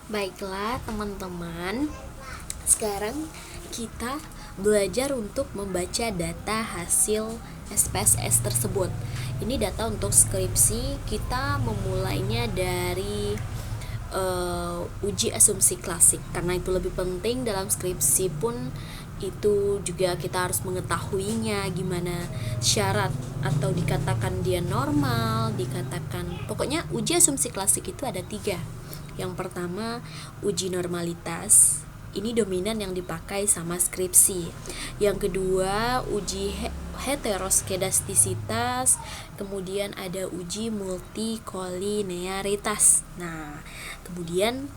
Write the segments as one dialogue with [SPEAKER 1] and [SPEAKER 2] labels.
[SPEAKER 1] Baiklah teman-teman, sekarang kita belajar untuk membaca data hasil SPSS tersebut. Ini data untuk skripsi, kita memulainya dari uji asumsi klasik. Karena itu lebih penting dalam skripsi pun itu juga kita harus mengetahuinya, gimana syarat atau dikatakan dia normal, dikatakan pokoknya uji asumsi klasik itu ada 3. Yang pertama uji normalitas, ini dominan yang dipakai sama skripsi. Yang kedua uji heteroskedastisitas, kemudian ada uji multikolinearitas. Nah, kemudian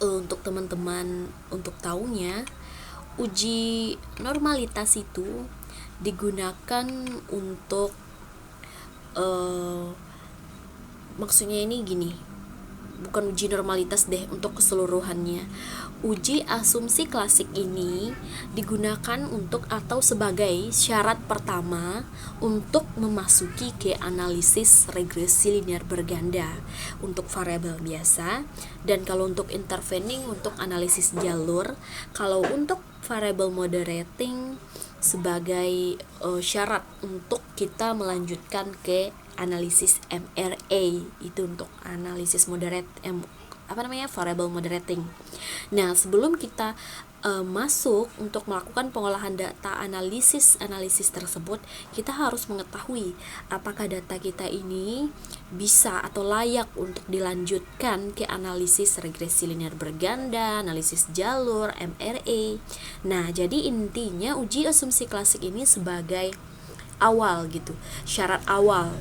[SPEAKER 1] untuk teman-teman untuk tahunya, uji normalitas itu digunakan untuk maksudnya ini gini, bukan uji normalitas deh untuk keseluruhannya. Uji asumsi klasik ini digunakan untuk atau sebagai syarat pertama untuk memasuki ke analisis regresi linear berganda untuk variabel biasa, dan kalau untuk intervening untuk analisis jalur, kalau untuk variable moderating sebagai syarat untuk kita melanjutkan ke analisis MRA, itu untuk analisis moderate variable moderating. Nah, sebelum kita masuk untuk melakukan pengolahan data analisis tersebut, kita harus mengetahui apakah data kita ini bisa atau layak untuk dilanjutkan ke analisis regresi linear berganda, analisis jalur, MRA. Nah, jadi intinya uji asumsi klasik ini sebagai awal gitu, syarat awal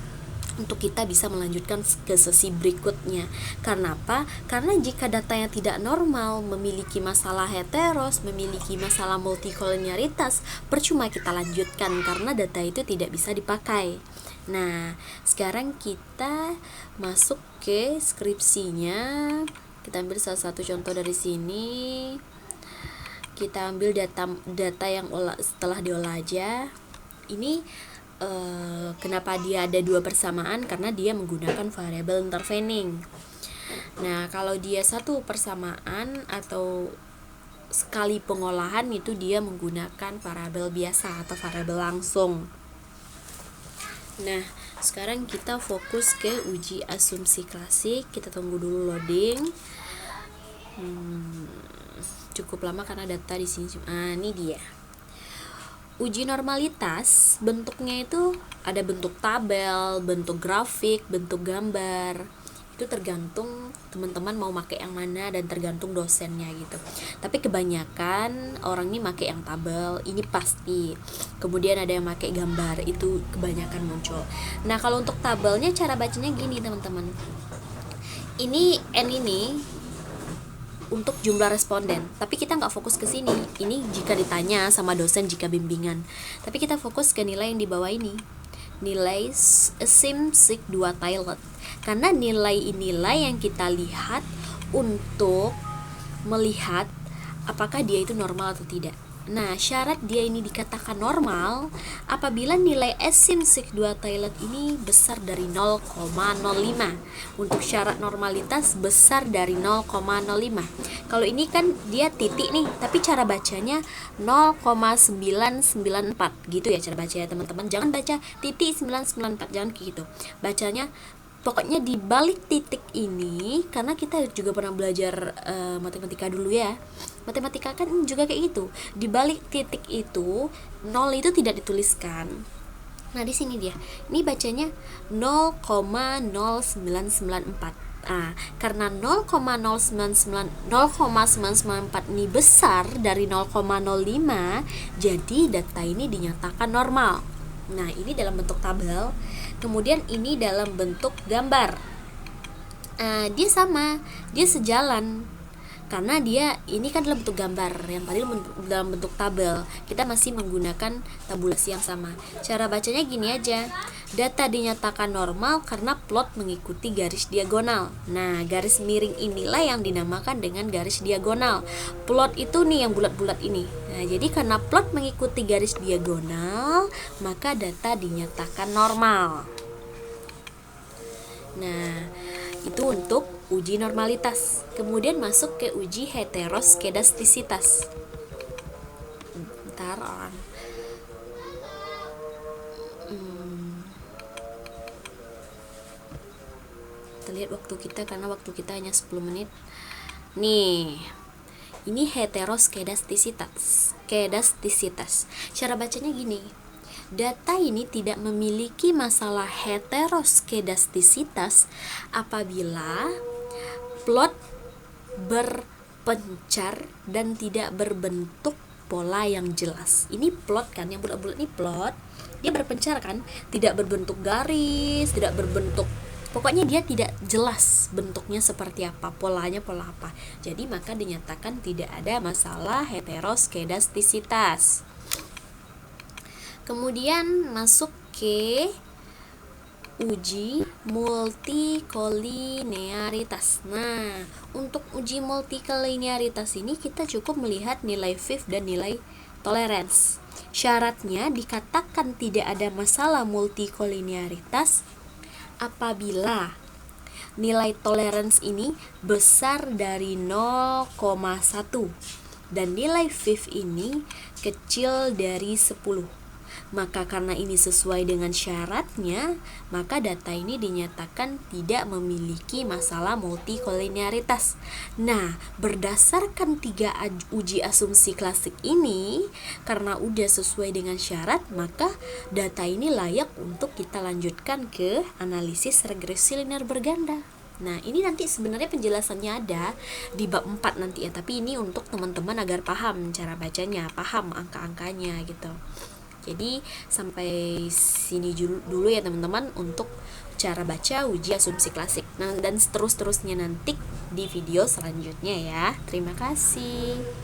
[SPEAKER 1] untuk kita bisa melanjutkan ke sesi berikutnya. Karena apa? Karena jika datanya tidak normal, memiliki masalah heteros, memiliki masalah multikolinearitas, percuma kita lanjutkan karena data itu tidak bisa dipakai. Nah, sekarang kita masuk ke skripsinya. Kita ambil salah satu contoh dari sini. Kita ambil data yang setelah diolah aja. Ini kenapa dia ada 2 persamaan? Karena dia menggunakan variabel intervening. Nah, kalau dia 1 persamaan atau sekali pengolahan itu dia menggunakan variabel biasa atau variabel langsung. Nah, sekarang kita fokus ke uji asumsi klasik. Kita tunggu dulu loading. Cukup lama karena data di sini. Ini dia. Uji normalitas bentuknya itu ada bentuk tabel, bentuk grafik, bentuk gambar. Itu tergantung teman-teman mau pakai yang mana dan tergantung dosennya gitu. Tapi kebanyakan orang ini pakai yang tabel, ini pasti. Kemudian ada yang pakai gambar, itu kebanyakan muncul. Nah, kalau untuk tabelnya cara bacanya gini teman-teman. Ini N ini untuk jumlah responden, tapi kita nggak fokus ke sini. Ini jika ditanya sama dosen jika bimbingan, tapi kita fokus ke nilai yang di bawah ini, nilai sim sig 2 Taillet, karena nilai inilah yang kita lihat untuk melihat apakah dia itu normal atau tidak. Nah, syarat dia ini dikatakan normal apabila nilai S sim sig 2 Taillet ini besar dari 0,05. Untuk syarat normalitas besar dari 0,05. Kalau ini kan dia titik nih, tapi cara bacanya 0,994 gitu ya cara bacanya teman-teman. Jangan baca titik 994, jangan kayak gitu. Bacanya pokoknya di balik titik ini, karena kita juga pernah belajar matematika dulu ya. Matematika kan juga kayak gitu. Di balik titik itu, 0 itu tidak dituliskan. Nah, di sini dia. Ini bacanya 0,0994. Karena 0,994 ini besar dari 0,05, jadi data ini dinyatakan normal. Nah, ini dalam bentuk tabel. Kemudian ini dalam bentuk gambar. Dia sama, dia sejalan. Karena dia ini kan dalam bentuk gambar, yang tadi dalam bentuk tabel. Kita masih menggunakan tabulasi yang sama. Cara bacanya gini aja. Data dinyatakan normal karena plot mengikuti garis diagonal. Nah, garis miring inilah yang dinamakan dengan garis diagonal. Plot itu nih yang bulat-bulat ini. Nah, jadi karena plot mengikuti garis diagonal, maka data dinyatakan normal. Nah, itu untuk uji normalitas. Kemudian masuk ke uji heteroskedastisitas. Bentar orang. Kita lihat waktu kita karena waktu kita hanya 10 menit. Nih. Ini heteroskedastisitas. Cara bacanya gini. Data ini tidak memiliki masalah heteroskedastisitas apabila plot berpencar dan tidak berbentuk pola yang jelas. Ini plot kan, yang bulat-bulat ini plot. Dia berpencar kan, tidak berbentuk garis, tidak berbentuk, pokoknya dia tidak jelas bentuknya seperti apa, polanya pola apa. Jadi maka dinyatakan tidak ada masalah heteroskedastisitas. Kemudian masuk ke uji multikolinearitas. Nah, untuk uji multikolinearitas ini kita cukup melihat nilai Five dan nilai tolerance. Syaratnya dikatakan tidak ada masalah multikolinearitas apabila nilai tolerance ini besar dari 0,1 dan nilai Five ini kecil dari 10. Maka karena ini sesuai dengan syaratnya, maka data ini dinyatakan tidak memiliki masalah multikolinearitas. Nah, berdasarkan 3 uji asumsi klasik ini, karena udah sesuai dengan syarat, maka data ini layak untuk kita lanjutkan ke analisis regresi linear berganda. Nah, ini nanti sebenarnya penjelasannya ada di bab 4 nanti ya, tapi ini untuk teman-teman agar paham cara bacanya, paham angka-angkanya gitu. Jadi sampai sini dulu ya teman-teman untuk cara baca uji asumsi klasik. Nah, dan terus-terusnya nanti di video selanjutnya ya. Terima kasih.